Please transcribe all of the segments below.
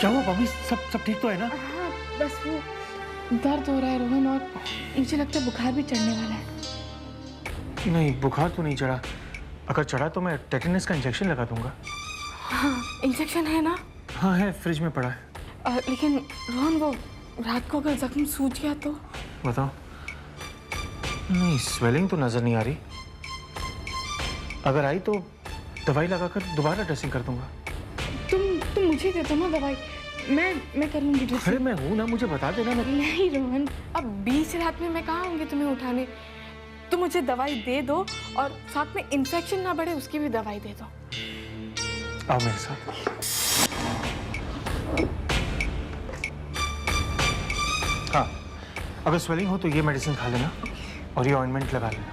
क्या हुआ भाभी? सब ठीक तो है ना? हाँ, बस वो दर्द हो रहा है रोहन, और मुझे लगता है बुखार भी चढ़ने वाला है। नहीं, बुखार तो नहीं चढ़ा। अगर चढ़ा तो मैं टेटनस का इंजेक्शन लगा दूंगा। हाँ, इंजेक्शन है ना? हाँ है, फ्रिज में पड़ा है। लेकिन रोहन, वो रात को अगर जख्म सूज गया तो? बताओ। नहीं, स्वेलिंग तो नजर नहीं आ रही। अगर आई तो दवाई लगाकर दोबारा ड्रेसिंग कर दूंगा। तुम मुझे दे दो ना दवाई, मैं कर लूंगी ड्रेसिंग। अरे मैं हूं ना, मुझे बता देना। नहीं रोहन, अब बीच रात में मैं कहाँ आऊंगी तुम्हें उठाने। तुम मुझे दवाई दे दो, और साथ में इन्फेक्शन ना बढ़े उसकी भी दवाई दे दो। आओ मेरे साथ। हाँ, अगर स्वेलिंग हो तो ये मेडिसिन खा लेना और ये ऑइंटमेंट लगा लेना।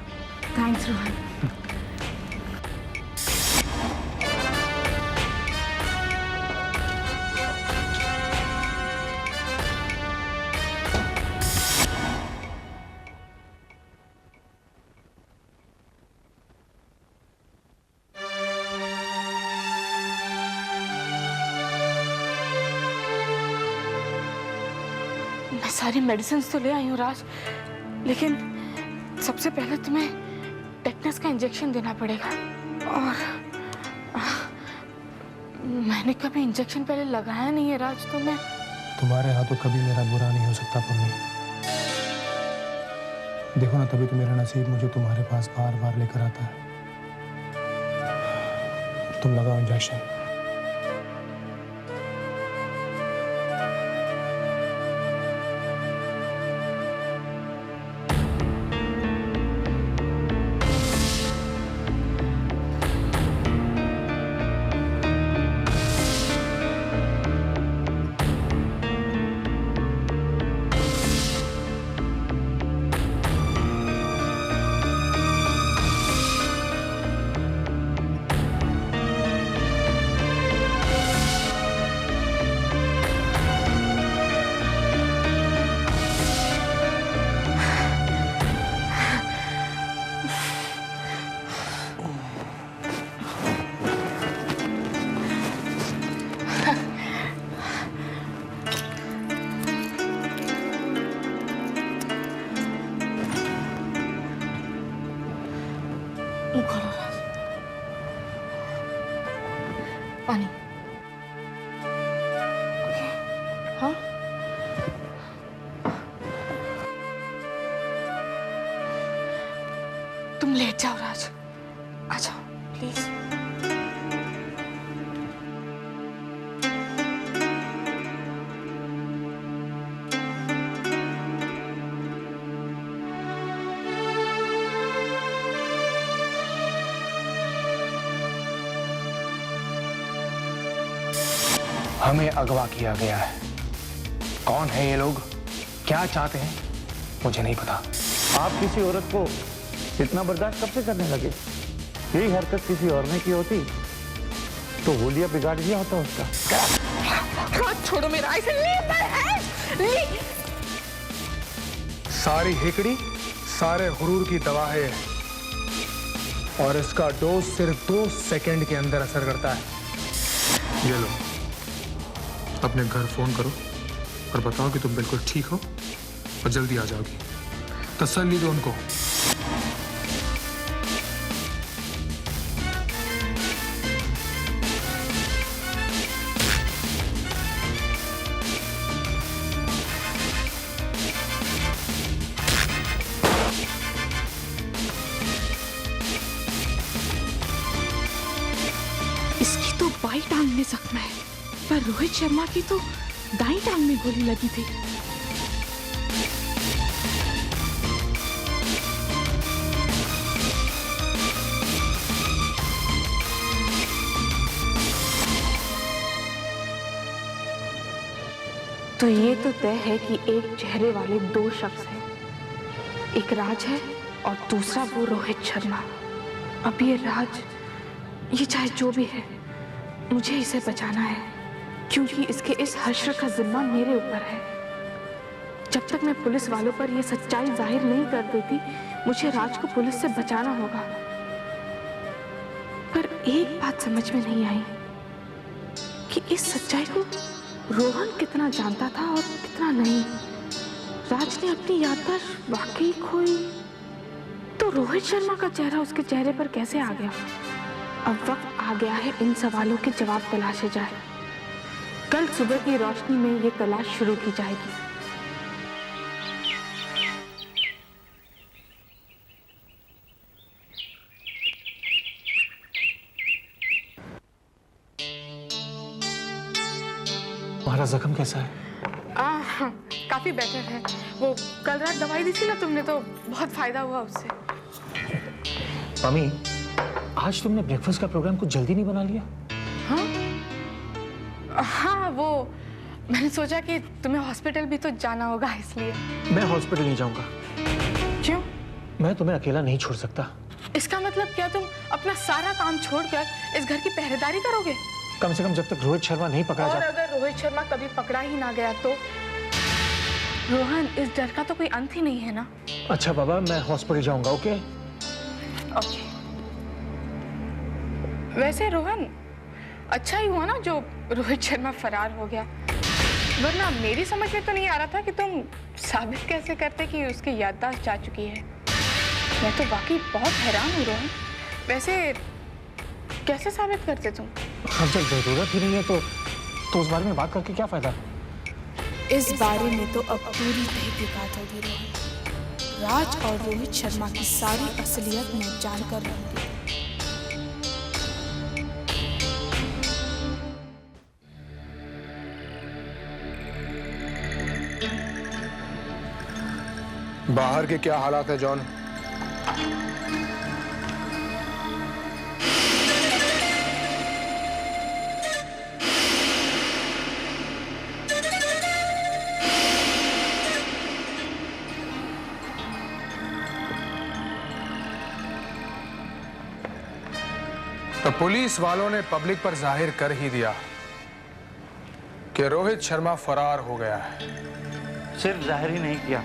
थैंक्स रोहन। मैं सारी मेडिसिन तो ले आई हूँ राज, लेकिन सबसे पहले तुम्हें टेटनस का इंजेक्शन देना पड़ेगा। और मैंने कभी इंजेक्शन पहले लगाया नहीं है राज, तो मैं तुम्हारे हाथों कभी मेरा बुरा नहीं हो सकता पम्मी। देखो ना, तभी तो मेरा नसीब मुझे तुम्हारे पास बार बार लेकर आता है। तुम लगाओ इंजेक्शन। पानी। हाँ, तुम लेट जाओ राज, आ जाओ प्लीज। हमें अगवा किया गया है। कौन है ये लोग, क्या चाहते हैं, मुझे नहीं पता। आप किसी औरत को इतना बर्दाश्त कब से करने लगे? यही हरकत किसी और ने की होती तो होलिया बिगाड़ दिया होता उसका। हाथ छोड़ो मेरा, ऐसे सारी हिकड़ी सारे हुरूर की दवा है, और इसका डोज सिर्फ 2 सेकंड के अंदर असर करता है। ये लो, अपने घर फोन करो और बताओ कि तुम बिल्कुल ठीक हो और जल्दी आ जाओगी। तसल्ली दो उनको। इसकी तो बाई टांग में जख्म है, पर रोहित शर्मा की तो दाई टांग में गोली लगी थी। तो ये तो तय है कि एक चेहरे वाले 2 शख्स हैं, एक राज है और दूसरा वो रोहित शर्मा। अब ये राज, ये चाहे जो भी है, मुझे इसे बचाना है, क्योंकि इसके इस हश्र का जिम्मा मेरे ऊपर है। जब तक मैं पुलिस वालों पर यह सच्चाई जाहिर नहीं कर देती, मुझे राज को पुलिस से बचाना होगा। पर एक बात समझ में नहीं आई कि इस सच्चाई को रोहन कितना जानता था और कितना नहीं। राज ने अपनी याददाश्त वाकई खोई तो रोहित शर्मा का चेहरा उसके चेहरे पर कैसे आ गया? अब वक्त आ गया है इन सवालों के जवाब तलाशे जाए। कल सुबह की रोशनी में ये तलाश शुरू की जाएगी। तुम्हारा जख्म कैसा है? काफी बेटर है। वो कल रात दवाई दी थी ना तुमने, तो बहुत फायदा हुआ उससे। मम्मी, आज तुमने ब्रेकफास्ट का प्रोग्राम कुछ जल्दी नहीं बना लिया? हाँ, वो मैंने सोचा कि तुम्हें हॉस्पिटल भी तो जाना होगा, इसलिए। मैं हॉस्पिटल नहीं जाऊंगा। क्यों? मैं तुम्हें अकेला नहीं छोड़ सकता। इसका मतलब क्या तुम अपना सारा काम छोड़कर इस घर की पहरेदारी करोगे? कम से कम जब तक रोहित शर्मा नहीं पकड़ा और जाता। अगर रोहित शर्मा कभी पकड़ा ही ना गया तो? रोहन, इस डर का तो कोई अंत ही नहीं है ना? अच्छा बाबा, मैं हॉस्पिटल जाऊंगा। Okay okay. वैसे रोहन, अच्छा ही हुआ ना जो रोहित शर्मा फरार हो गया, वरना मेरी समझ में तो नहीं आ रहा था कि तुम साबित कैसे करते कि उसकी याददाश्त जा चुकी है। मैं तो वाकई बहुत हैरान हूँ रोहन। वैसे कैसे साबित करते तुम? अब जब जरूरत ही नहीं है तो उस बारे में बात करके क्या फायदा? इस बारे में तो अब पूरी तहकीकात होगी रोहन। राज और रोहित शर्मा की सारी असलियत मैं जानकर रहूंगी। बाहर के क्या हालात है जॉन? तो पुलिस वालों ने पब्लिक पर जाहिर कर ही दिया कि रोहित शर्मा फरार हो गया है। सिर्फ जाहिर ही नहीं किया,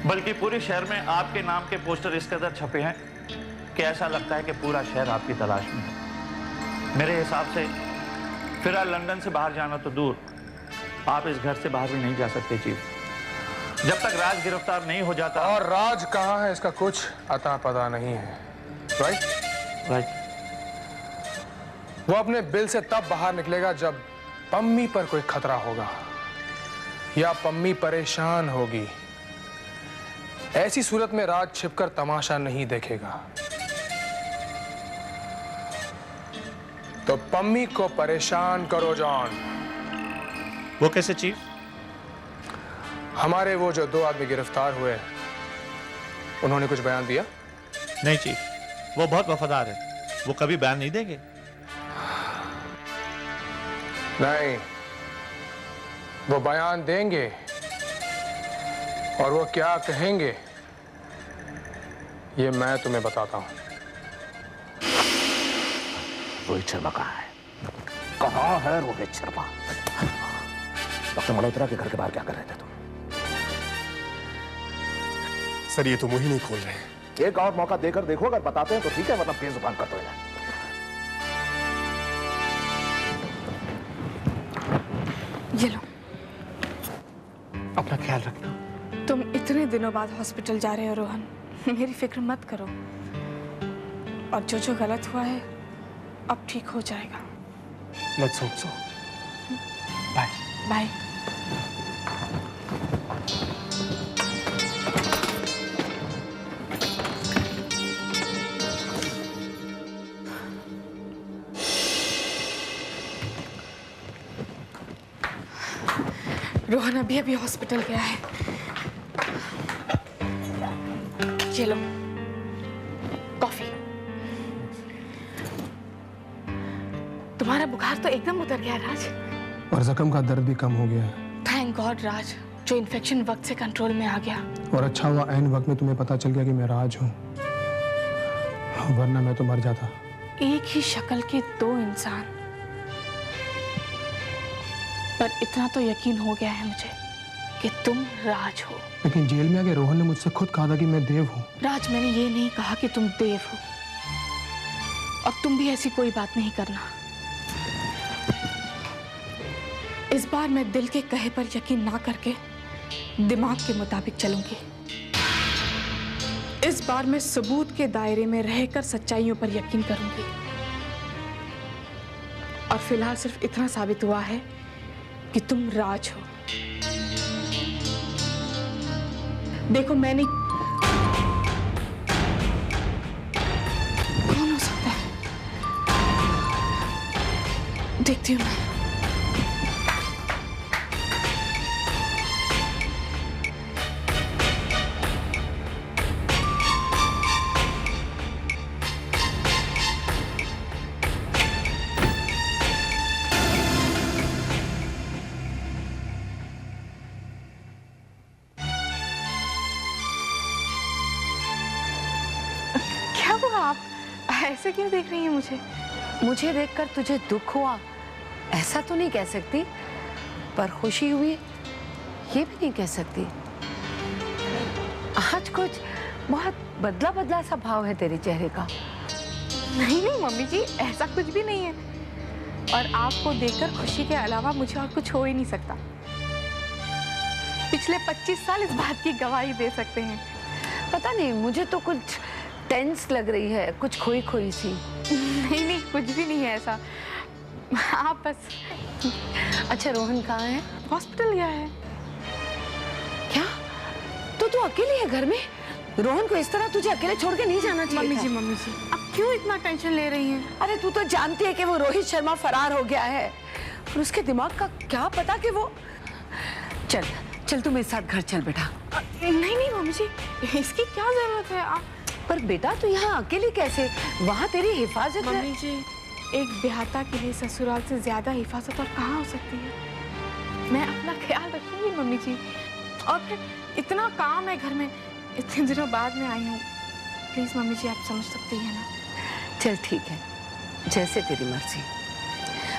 बल्कि पूरे शहर में आपके नाम के पोस्टर इस कदर छपे हैं कि ऐसा लगता है कि पूरा शहर आपकी तलाश में है। मेरे हिसाब से फिलहाल लंदन से बाहर जाना तो दूर, आप इस घर से बाहर भी नहीं जा सकते चीफ, जब तक राज गिरफ्तार नहीं हो जाता। और राज कहाँ है इसका कुछ अता पता नहीं है। राइट? वो अपने बिल से तब बाहर निकलेगा जब पम्मी पर कोई खतरा होगा या पम्मी परेशान होगी। ऐसी सूरत में राज छिपकर तमाशा नहीं देखेगा। तो पम्मी को परेशान करो जॉन। वो कैसे चीफ? हमारे वो जो 2 आदमी गिरफ्तार हुए, उन्होंने कुछ बयान दिया? नहीं चीफ, वो बहुत वफादार है, वो कभी बयान नहीं देंगे। नहीं, वो बयान देंगे और वो क्या कहेंगे ये मैं तुम्हें बताता हूं। रोहित शर्मा कहाँ है? कहाँ है रोहित शर्मा? डॉक्टर मल्होत्रा के घर के बाहर क्या कर रहे थे तुम? सर ये तो मुंह ही नहीं खोल रहे। एक और मौका देकर देखो, अगर बताते हैं तो ठीक है, मतलब बेजुबान कर दो इन्हें। ये लो। अपना ख्याल रखना। तुम इतने दिनों बाद हॉस्पिटल जा रहे हो रोहन, मेरी फिक्र मत करो। और जो गलत हुआ है अब ठीक हो जाएगा। Let's hope so. Bye bye. Rohan अभी हॉस्पिटल गया है। ये लो कॉफी। तुम्हारा बुखार तो एकदम उतर गया राज। और जख्म का दर्द भी कम हो गया है। थैंक गॉड राज, जो इन्फेक्शन वक्त से कंट्रोल में आ गया। और अच्छा हुआ ऐन वक्त में तुम्हें पता चल गया कि मैं राज हूं, वरना मैं तो मर जाता। एक ही शक्ल के 2 इंसान, पर इतना तो यकीन हो गया है मुझे कि तुम राज हो। लेकिन जेल में आके रोहन ने मुझसे खुद कहा था कि मैं देव हूं। राज, मैंने ये नहीं कहा कि तुम देव हो, और तुम भी ऐसी कोई बात नहीं करना। इस बार मैं दिल के कहे पर यकीन ना करके दिमाग के मुताबिक चलूंगी। इस बार मैं सबूत के दायरे में रहकर सच्चाइयों पर यकीन करूंगी। और फिलहाल सिर्फ इतना साबित हुआ है कि तुम राज हो। देखो मैंने कौन हो सकता है, देखती हूँ मैं। क्या हुआ, आप ऐसे क्यों देख रही हैं मुझे? मुझे देखकर तुझे दुख हुआ ऐसा तो नहीं कह सकती, पर खुशी हुई ये भी नहीं कह सकती। आज कुछ बहुत बदला बदला सा भाव है तेरे चेहरे का। नहीं नहीं मम्मी जी, ऐसा कुछ भी नहीं है। और आपको देखकर खुशी के अलावा मुझे और कुछ हो ही नहीं सकता। पिछले 25 साल इस बात की गवाही दे सकते हैं। पता नहीं, मुझे तो कुछ टेंस लग रही है, कुछ खोई खोई सी। नहीं नहीं, कुछ भी नहीं है ऐसा। आप बस। अच्छा, रोहन कहाँ है? हॉस्पिटल गया है। क्या? तो तू अकेली है घर में? रोहन को इस तरह तुझे अकेले छोड़ के नहीं जाना चाहिए। मम्मी जी, अब क्यों इतना टेंशन ले रही हैं? अरे तू तो जानती है कि वो रोहित शर्मा फरार हो गया है, और उसके दिमाग का क्या पता कि वो। चल चल तू मेरे साथ घर चल बेटा। नहीं नहीं मम्मी जी, इसकी क्या जरूरत है? आप पर बेटा तू यहाँ अकेली कैसे? वहाँ तेरी हिफाजत है। मम्मी जी, एक ब्याहता के लिए ससुराल से ज्यादा हिफाजत और कहाँ हो सकती है? मैं अपना ख्याल रखूंगी मम्मी जी। और फिर इतना काम है घर में, इतने दिनों बाद में आई हूँ। प्लीज मम्मी जी, आप समझ सकती हैं ना? चल ठीक है, जैसे तेरी मर्जी।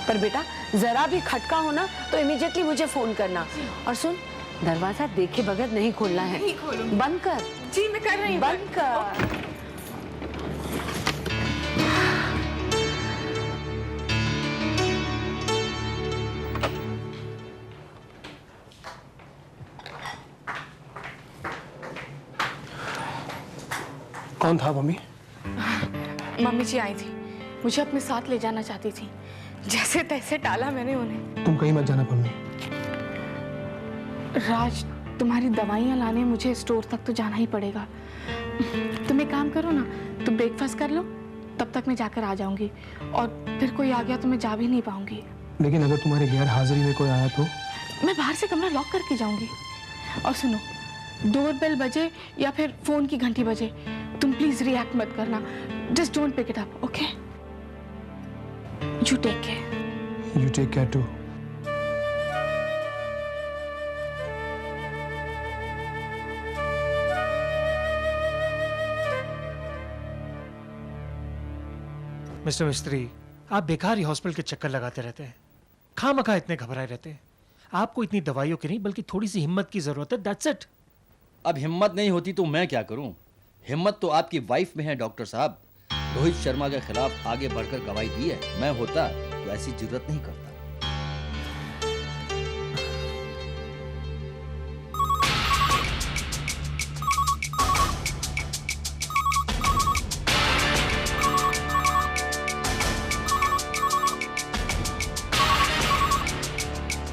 पर बेटा जरा भी खटका हो ना तो इमीडिएटली मुझे फोन करना। और सुन, दरवाजा देखे बगैर नहीं खोलना है। नहीं खोलूंगी। बंद कर। जी मैं कर रही हूँ। बंद कर। कौन था मम्मी? मम्मी जी आई थी, मुझे अपने साथ ले जाना चाहती थी। जैसे तैसे टाला मैंने उन्हें। तुम कहीं मत जाना मम्मी। राज, तुम्हारी दवाइयाँ लाने मुझे स्टोर तक तो जाना ही पड़ेगा। तुम एक काम करो ना, तुम ब्रेकफास्ट कर लो, तब तक मैं जाकर आ जाऊंगी। और फिर कोई आ गया तो मैं जा भी नहीं पाऊंगी। लेकिन अगर तुम्हारे गैर हाजिरी में कोई आया तो? मैं बाहर से कमरा लॉक करके जाऊंगी। और सुनो, डोरबेल बजे या फिर फोन की घंटी बजे, तुम प्लीज रिएक्ट मत करना। Just don't pick it up, okay? You take care. You take care too. Mister Mistry, आप बेकार ही हॉस्पिटल के चक्कर लगाते रहते हैं, खामखा इतने घबराए रहते हैं। आपको इतनी दवाइयों की नहीं बल्कि थोड़ी सी हिम्मत की जरूरत है, दैट्स इट। अब हिम्मत नहीं होती तो मैं क्या करूं? हिम्मत तो आपकी वाइफ में है डॉक्टर साहब। रोहित शर्मा के खिलाफ आगे बढ़कर गवाही दी है। मैं होता तो ऐसी जरूरत नहीं करता।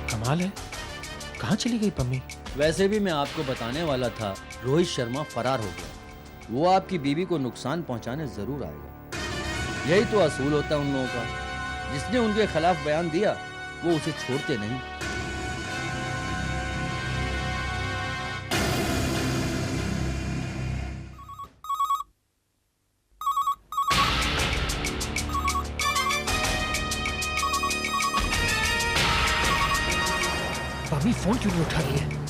कमाल है, कहाँ चली गई पम्मी? वैसे भी मैं आपको बताने वाला था, रोहित शर्मा फरार हो गया। वो आपकी बीवी को नुकसान पहुंचाने जरूर आएगा। यही तो असूल होता है उन लोगों का। जिसने उनके खिलाफ बयान दिया वो उसे छोड़ते नहीं। पम्मी फोन क्यों नहीं उठा रही है?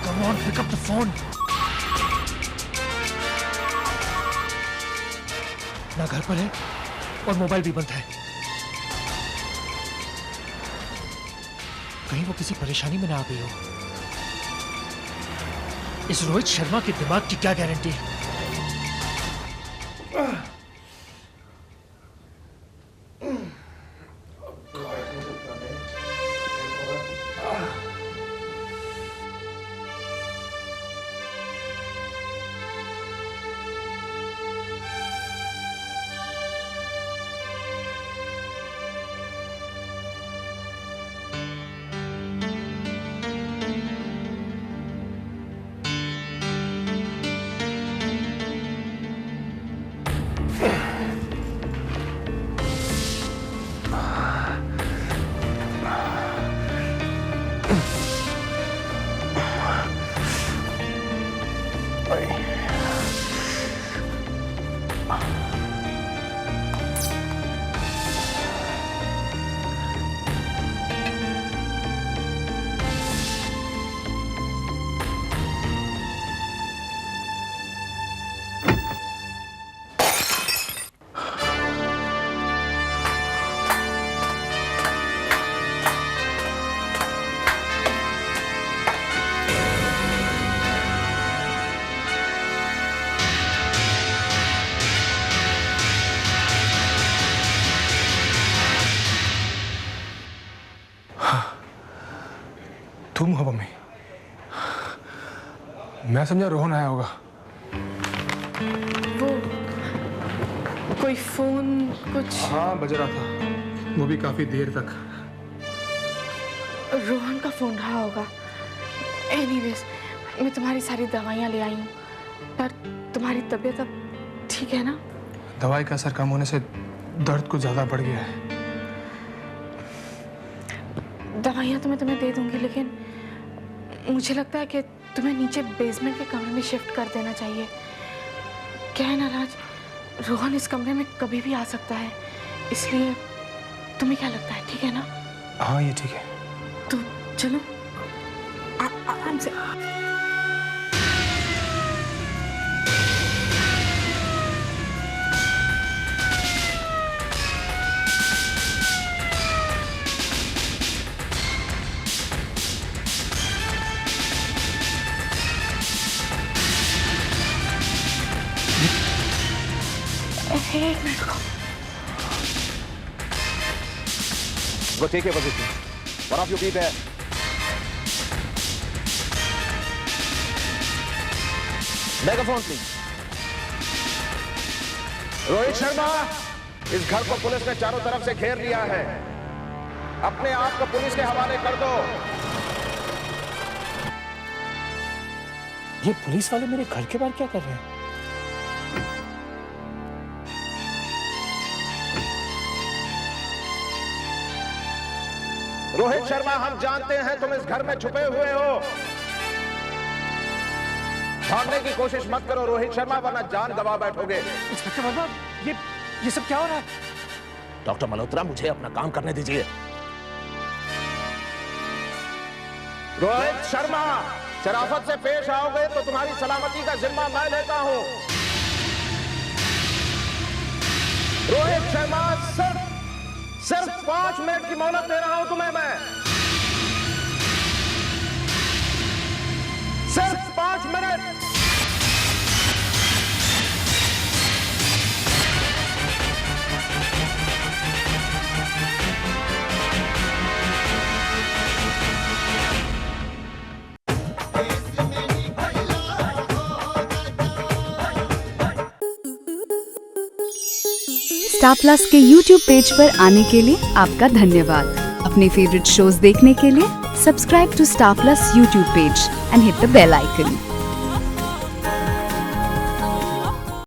Come on, pick up the phone. ना घर पर है और मोबाइल भी बंद है। कहीं वो किसी परेशानी में ना आ गई हो। इस रोहित शर्मा के दिमाग की क्या गारंटी है? तुम हो मम्मी? मैं समझा रोहन आया होगा। वो कोई फोन कुछ। हाँ, बज रहा था, वो भी काफी देर तक। रोहन का फोन रहा होगा। एनीवेज, मैं तुम्हारी सारी दवाइयाँ ले आई हूँ, पर तुम्हारी तबीयत अब ठीक है ना? दवाई का असर कम होने से दर्द कुछ ज्यादा बढ़ गया है। दवाइयाँ तो मैं तुम्हें दे दूंगी, लेकिन मुझे लगता है कि तुम्हें नीचे बेसमेंट के कमरे में शिफ्ट कर देना चाहिए। क्या है ना राज, रोहन इस कमरे में कभी भी आ सकता है, इसलिए तुम्हें क्या लगता है, ठीक है ना? हाँ, ये ठीक है। तो चलो आराम से। एक मिनट रुको। वो ठीक है position. One of you be there. Megaphone please. Rohit Sharma, इस घर को पुलिस ने चारों तरफ से घेर लिया है। अपने आप को पुलिस के हवाले कर दो। ये पुलिस वाले मेरे घर के बाहर क्या कर रहे हैं? रोहित शर्मा, हम जानते हैं तुम इस घर में छुपे हुए हो। भागने की कोशिश मत करो रोहित शर्मा, वरना जान गंवा बैठोगे। इंस्पेक्टर वर्मा, ये सब क्या हो रहा है? डॉक्टर मल्होत्रा, मुझे अपना काम करने दीजिए। रोहित शर्मा, शराफत से पेश आओगे तो तुम्हारी सलामती का जिम्मा मैं लेता हूं। रोहित शर्मा, सिर्फ 5 मिनट की मोहलत दे रहा हूं तुम्हें मैं। सिर्फ 5 मिनट। स्टार प्लस के YouTube पेज पर आने के लिए आपका धन्यवाद। अपने फेवरेट शोज देखने के लिए subscribe to Star Plus YouTube page and hit the bell icon.